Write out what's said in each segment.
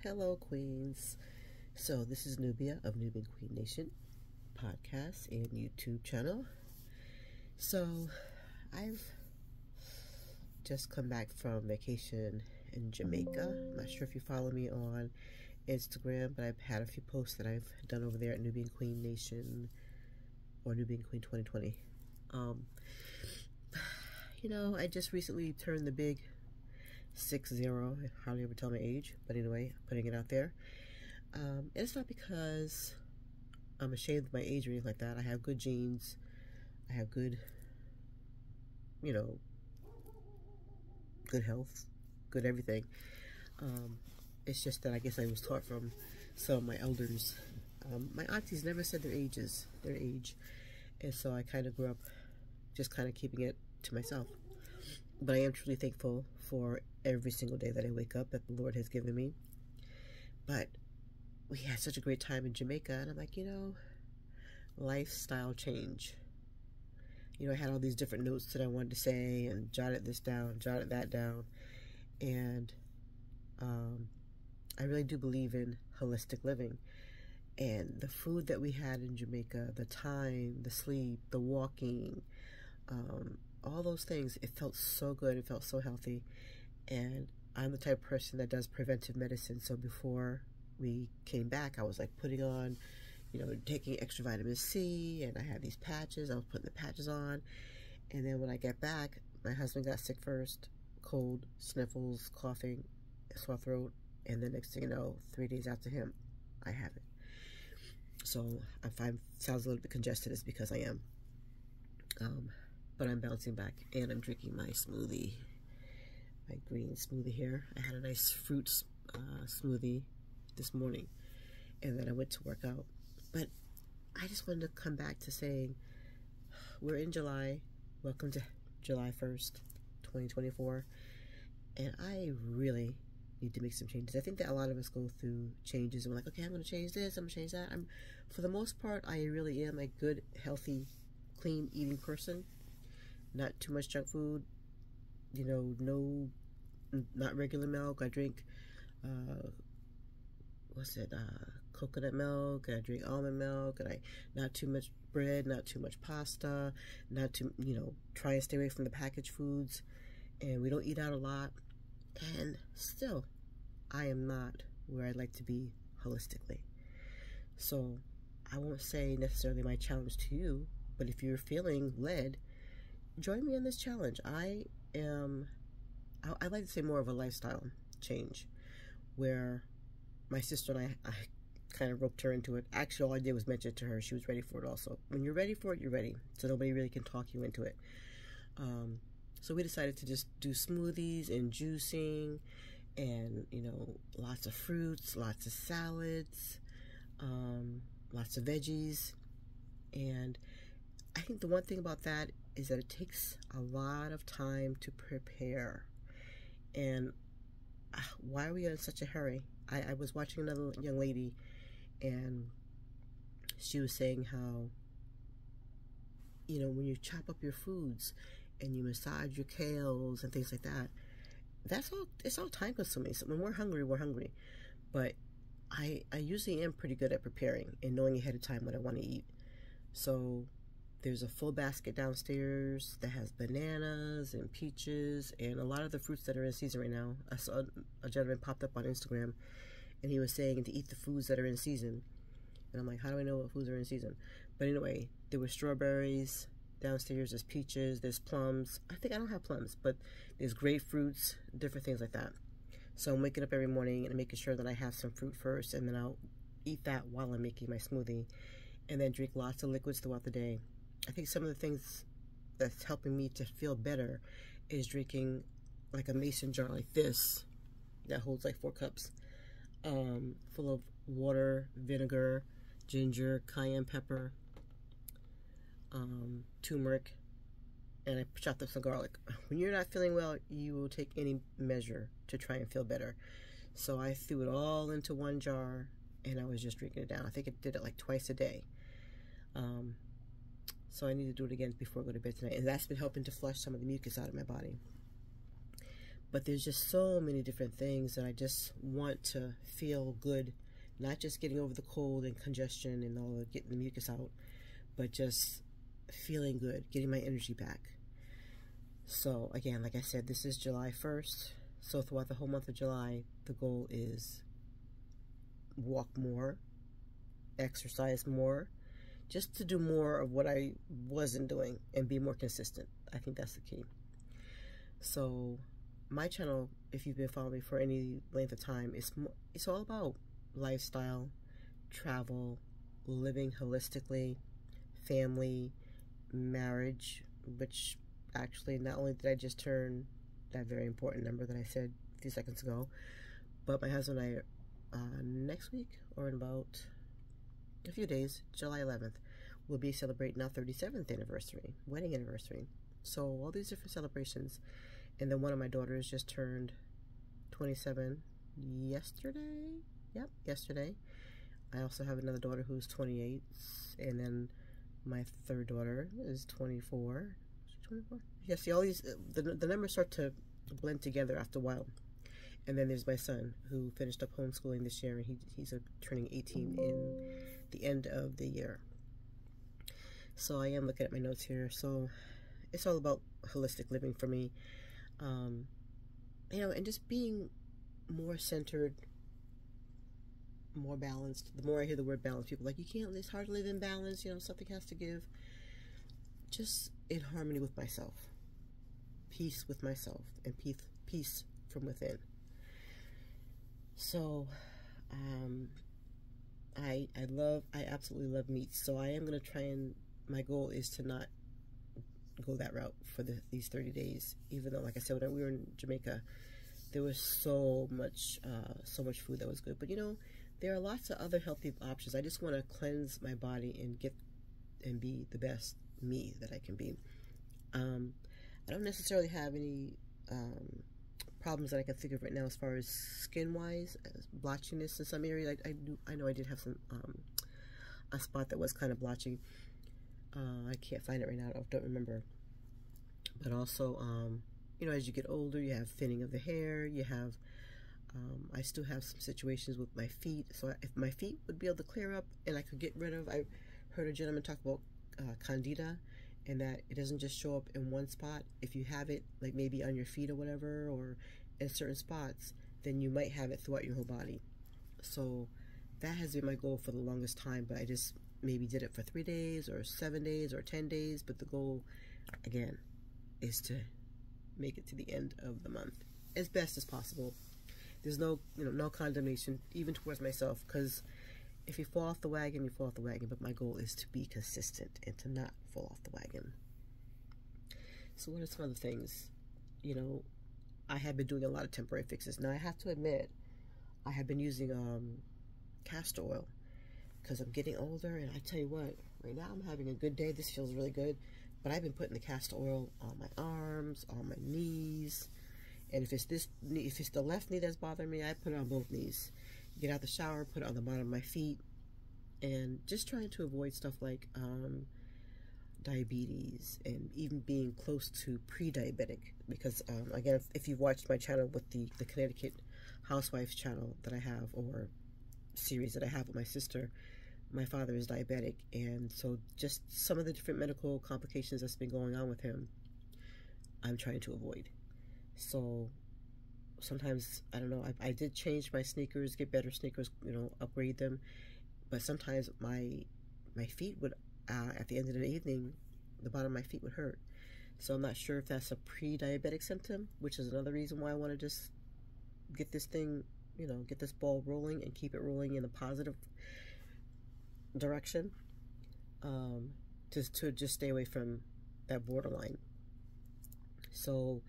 Hello, Queens. So this is Nubia of Nubian Queen Nation podcast and YouTube channel. So I've just come back from vacation in Jamaica. I'm not sure if you follow me on Instagram, but I've had a few posts that I've done over there at Nubian Queen Nation or Nubian Queen 2020. I just recently turned the big 60. I hardly ever tell my age, but anyway, putting it out there. And it's not because I'm ashamed of my age or anything like that. I have good genes. I have good health, good everything. It's just that I guess I was taught from some of my elders. My aunties never said their age. And so I kind of grew up just kind of keeping it to myself. But I am truly thankful for every single day that I wake up that the Lord has given me. But we had such a great time in Jamaica, and I'm like, lifestyle change. I had all these different notes that I wanted to say and jotted this down, jotted that down. And I really do believe in holistic living. And the food that we had in Jamaica, the time, the sleep, the walking, all those things, it felt so good. It felt so healthy. And I'm the type of person that does preventive medicine. So before we came back, I was like putting on, taking extra vitamin C, and I had these patches. I was putting the patches on. And then when I get back, my husband got sick first, cold, sniffles, coughing, sore throat. And the next thing you know, 3 days after him, I have it. So if I sounds a little bit congested, it's because I am. But I'm bouncing back, and I'm drinking my smoothie, my green smoothie here. I had a nice fruit smoothie this morning, and then I went to work out. But I just wanted to come back to saying, we're in July. Welcome to July 1st, 2024. And I really need to make some changes. I think that a lot of us go through changes, and we're like, okay, I'm going to change this, I'm going to change that. For the most part, I really am a good, healthy, clean eating person. Not too much junk food, no, not regular milk. I drink, coconut milk, I drink almond milk, and not too much bread, not too much pasta, not too, try and stay away from the packaged foods, and we don't eat out a lot, and still, I am not where I'd like to be holistically. So, I won't say necessarily my challenge to you, but if you're feeling led, join me in this challenge. I like to say more of a lifestyle change, where my sister and I kind of roped her into it. Actually, all I did was mention it to her. She was ready for it also. When you're ready for it, you're ready. So nobody really can talk you into it. So we decided to just do smoothies and juicing and, lots of fruits, lots of salads, lots of veggies. And I think the one thing about that is that it takes a lot of time to prepare. And why are we in such a hurry? I was watching another young lady, and she was saying how, when you chop up your foods and you massage your kales and things like that, it's all time consuming. So when we're hungry. But I usually am pretty good at preparing and knowing ahead of time what I want to eat. So there's a full basket downstairs that has bananas and peaches and a lot of the fruits that are in season right now. I saw a gentleman popped up on Instagram, and he was saying to eat the foods that are in season. And I'm like, how do I know what foods are in season? But anyway, there were strawberries downstairs, there's peaches, there's plums. I think I don't have plums, but there's grapefruits, different things like that. So I'm waking up every morning and making sure that I have some fruit first, and then I'll eat that while I'm making my smoothie, and then drink lots of liquids throughout the day. I think some of the things that's helping me to feel better is drinking like a mason jar like this that holds like 4 cups, full of water, vinegar, ginger, cayenne pepper, turmeric, and I chopped up some garlic. When you're not feeling well, you will take any measure to try and feel better. So I threw it all into one jar, and I was just drinking it down. I think I did it like twice a day. So I need to do it again before I go to bed tonight. And that's been helping to flush some of the mucus out of my body. But there's just so many different things that I just want to feel good, not just getting over the cold and congestion and all the getting the mucus out, but just feeling good, getting my energy back. So again, like I said, this is July 1st. So throughout the whole month of July, the goal is walk more, exercise more, just to do more of what I wasn't doing and be more consistent. I think that's the key. So my channel, if you've been following me for any length of time, it's all about lifestyle, travel, living holistically, family, marriage, which actually not only did I just turn that very important number that I said a few seconds ago, but my husband and I, next week or in about a few days, July 11th, we'll be celebrating our 37th anniversary, wedding anniversary. So all these different celebrations. And then one of my daughters just turned 27 yesterday. Yep, yesterday. I also have another daughter who's 28, and then my third daughter is 24. 24? Yeah, see, all these, the numbers start to blend together after a while. And then there's my son, who finished up homeschooling this year, and he's turning 18 in the end of the year. So I am looking at my notes here. So it's all about holistic living for me. You know, and just being more centered, more balanced. The more I hear the word balance, people are like, you can't, it's hard to live in balance, you know, something has to give. Just in harmony with myself, peace with myself, and peace from within. So, I absolutely love meat. So I am going to try, and my goal is to not go that route for these 30 days. Even though, like I said, when we were in Jamaica, there was so much food that was good. But you know, there are lots of other healthy options. I just want to cleanse my body and be the best me that I can be. I don't necessarily have any problems that I can think of right now as far as skin-wise, blotchiness in some areas. I know I did have some a spot that was kind of blotchy. I can't find it right now. I don't remember. But also, you know, as you get older, you have thinning of the hair. You have, I still have some situations with my feet. So if my feet would be able to clear up and I could get rid of, I heard a gentleman talk about candida, and that it doesn't just show up in one spot. If you have it, like maybe on your feet or whatever, or in certain spots, then you might have it throughout your whole body. So that has been my goal for the longest time, but I just maybe did it for 3 days or 7 days or 10 days. But the goal, again, is to make it to the end of the month as best as possible. There's no, you know, no condemnation even towards myself, because if you fall off the wagon, you fall off the wagon. But my goal is to be consistent and to not fall off the wagon. So what are some other things? You know, I have been doing a lot of temporary fixes. Now I have to admit, I have been using castor oil because I'm getting older, and I tell you what, right now I'm having a good day. This feels really good, but I've been putting the castor oil on my arms, on my knees, and if it's the left knee that's bothering me, I put it on both knees. Get out the shower, put it on the bottom of my feet, and just trying to avoid stuff like diabetes and even being close to pre-diabetic, because again, if you've watched my channel with the Connecticut Housewives channel that I have, or series that I have with my sister, my father is diabetic, and so just some of the different medical complications that's been going on with him, I'm trying to avoid. So sometimes, I don't know, I did change my sneakers, get better sneakers, you know, upgrade them, but sometimes my feet would, at the end of the evening, the bottom of my feet would hurt. So I'm not sure if that's a pre-diabetic symptom, which is another reason why I want to just get this thing, you know, get this ball rolling and keep it rolling in a positive direction, to just stay away from that borderline. So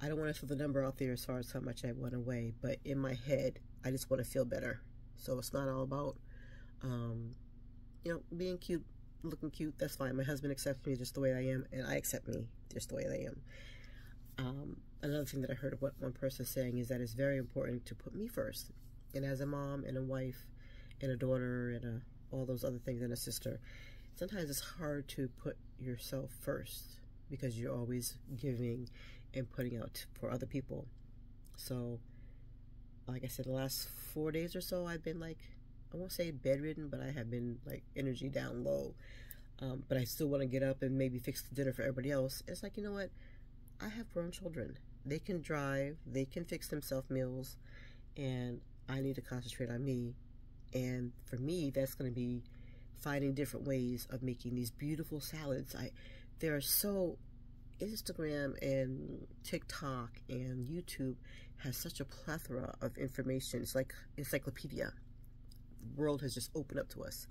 I don't want to throw the number out there as far as how much I want to weigh, but in my head, I just want to feel better. So it's not all about, you know, being cute, looking cute. That's fine. My husband accepts me just the way I am, and I accept me just the way I am. Another thing that I heard one person saying is that it's very important to put me first. And as a mom and a wife and a daughter and all those other things, and a sister, sometimes it's hard to put yourself first because you're always giving and putting out for other people. So, like I said, the last 4 days or so, I've been like, I won't say bedridden, but I have been like energy down low. But I still want to get up and maybe fix the dinner for everybody else. It's like, you know what? I have grown children. They can drive, they can fix themselves meals, and I need to concentrate on me. And for me, that's going to be finding different ways of making these beautiful salads. There are so Instagram and TikTok and YouTube has such a plethora of information. It's like encyclopedia. The world has just opened up to us.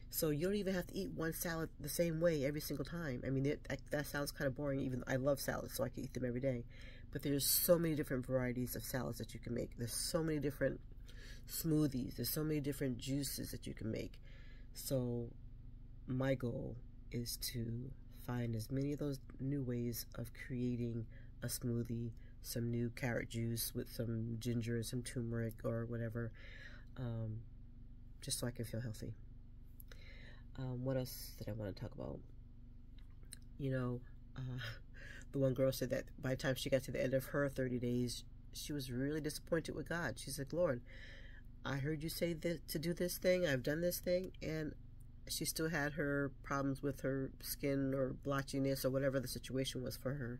So you don't even have to eat one salad the same way every single time. I mean, that sounds kind of boring. Even I love salads, so I can eat them every day. But there's so many different varieties of salads that you can make. There's so many different smoothies. There's so many different juices that you can make. So my goal is to find as many of those new ways of creating a smoothie, some new carrot juice with some ginger, some turmeric or whatever, just so I can feel healthy. What else did I want to talk about? You know, the one girl said that by the time she got to the end of her 30 days, she was really disappointed with God. She said, Lord, I heard you say to do this thing. I've done this thing. And she still had her problems with her skin or blotchiness or whatever the situation was for her.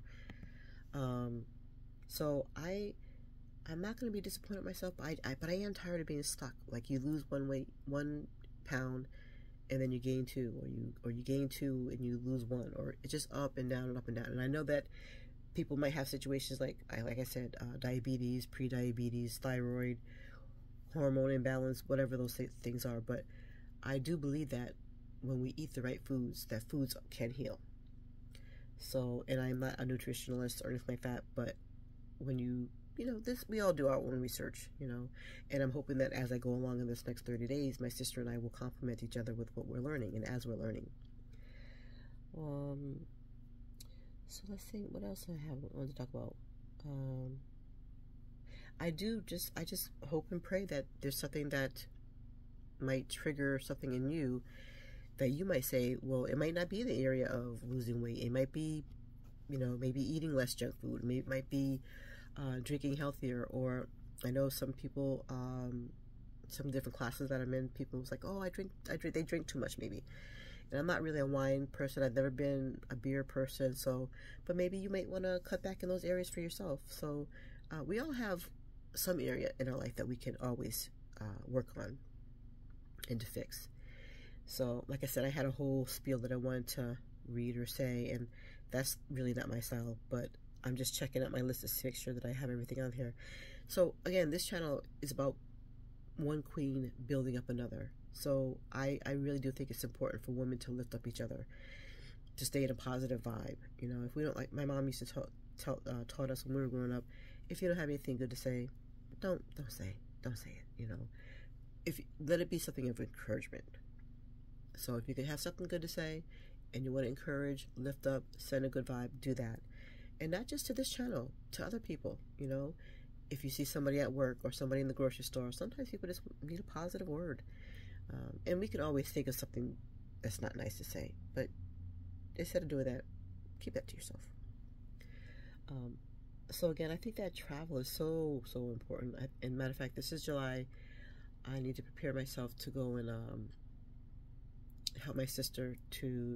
So I'm not going to be disappointed in myself, but I am tired of being stuck. Like you lose 1 pound, and then you gain 2, or you gain 2 and you lose 1, or it's just up and down and up and down. And I know that people might have situations like I said, diabetes, pre-diabetes, thyroid, hormone imbalance, whatever those things are. But I do believe that when we eat the right foods, that foods can heal. So, and I'm not a nutritionalist or anything like that, but when we all do our own research, and I'm hoping that as I go along in this next 30 days, my sister and I will complement each other with what we're learning and as we're learning. So let's see, what else I want to talk about. I just hope and pray that there's something that might trigger something in you that you might say, well, it might not be the area of losing weight. It might be, maybe eating less junk food. Maybe it might be drinking healthier. Or I know some people, some different classes that I'm in, people was like, oh, they drink too much maybe. And I'm not really a wine person. I've never been a beer person. So, but maybe you might want to cut back in those areas for yourself. So we all have some area in our life that we can always work on and to fix. So, like I said, I had a whole spiel that I wanted to read or say, and that's really not my style, but I'm just checking out my list to make sure that I have everything on here. So, again, this channel is about one queen building up another. So, I really do think it's important for women to lift up each other, to stay in a positive vibe. If we don't, like my mom used to taught us when we were growing up, if you don't have anything good to say, don't say it. Let it be something of encouragement. So if you can have something good to say and you want to encourage, lift up, send a good vibe, do that. And not just to this channel, to other people. If you see somebody at work or somebody in the grocery store, sometimes people just need a positive word. And we can always think of something that's not nice to say, but instead of doing that, keep that to yourself. So again, I think that travel is so important. And matter of fact, this is July. I need to prepare myself to go and help my sister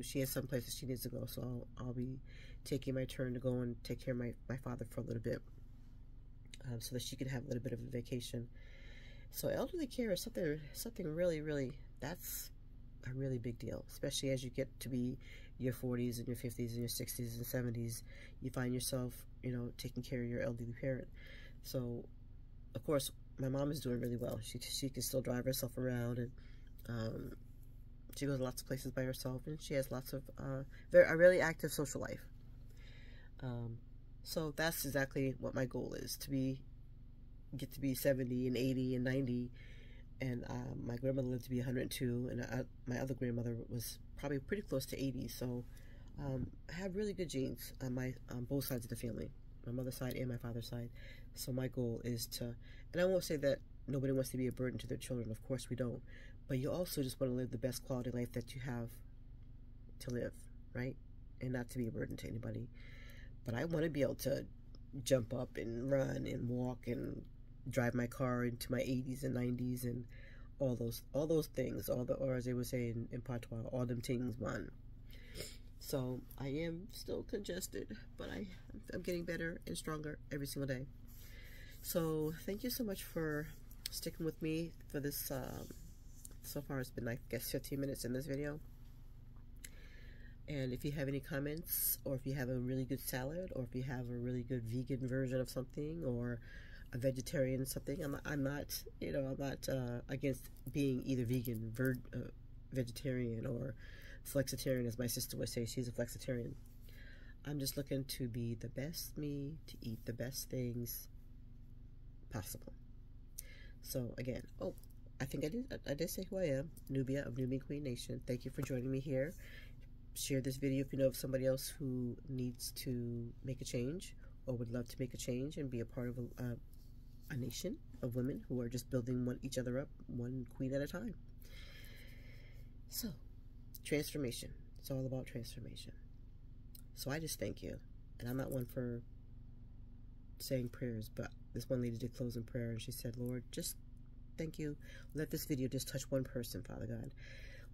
she has some places she needs to go, so I'll be taking my turn to go and take care of my father for a little bit, so that she can have a little bit of a vacation. So elderly care is something really, really, that's a really big deal, especially as you get to be your 40s and your 50s and your 60s and 70s. You find yourself, taking care of your elderly parent. So, of course, my mom is doing really well. She can still drive herself around, and she goes lots of places by herself, and she has lots of a really active social life. So that's exactly what my goal is, get to be 70 and 80 and 90. And my grandmother lived to be 102, and my other grandmother was probably pretty close to 80. So I have really good genes on both sides of the family, my mother's side and my father's side. So my goal is and I won't say that nobody wants to be a burden to their children. Of course we don't. But you also just want to live the best quality life that you have to live, right? And not to be a burden to anybody. But I want to be able to jump up and run and walk and drive my car into my 80s and 90s and all those things, or as they would say in patois, all them things, man. So I am still congested, but I'm getting better and stronger every single day. So thank you so much for sticking with me for this. So far it's been, I guess, 15 minutes in this video. And if you have any comments, or if you have a really good salad, or if you have a really good vegan version of something, or a vegetarian something, I'm not against being either vegan, vegetarian, or flexitarian, as my sister would say. She's a flexitarian. I'm just looking to be the best me, to eat the best things possible. So again, I think I did say who I am, Nubia of Nubian Queen Nation. Thank you for joining me here. Share this video if you know of somebody else who needs to make a change, or would love to make a change and be a part of a nation of women who are just building each other up, one queen at a time. So, transformation. It's all about transformation. So I just thank you. And I'm not one for saying prayers, but this one lady did close in prayer, and she said, Lord, just thank you. Let this video just touch one person, Father God.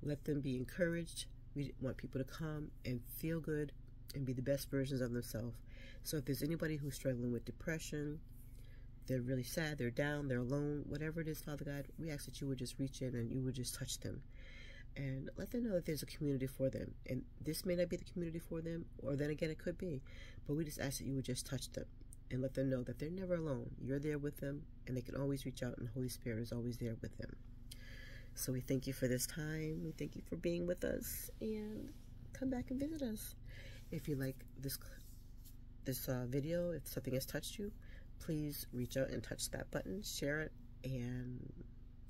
Let them be encouraged. We want people to come and feel good and be the best versions of themselves. So if there's anybody who's struggling with depression, they're really sad, they're down, they're alone, whatever it is, Father God, we ask that you would just reach in and you would just touch them and let them know that there's a community for them. And this may not be the community for them, or then again it could be, but we just ask that you would just touch them and let them know that they're never alone. You're there with them, and they can always reach out, and the Holy Spirit is always there with them. So we thank you for this time. We thank you for being with us, and come back and visit us. If you like this video, if something has touched you, please reach out and touch that button, share it, and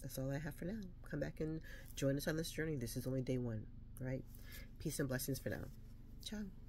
that's all I have for now. Come back and join us on this journey. This is only day one, right? Peace and blessings for now. Ciao.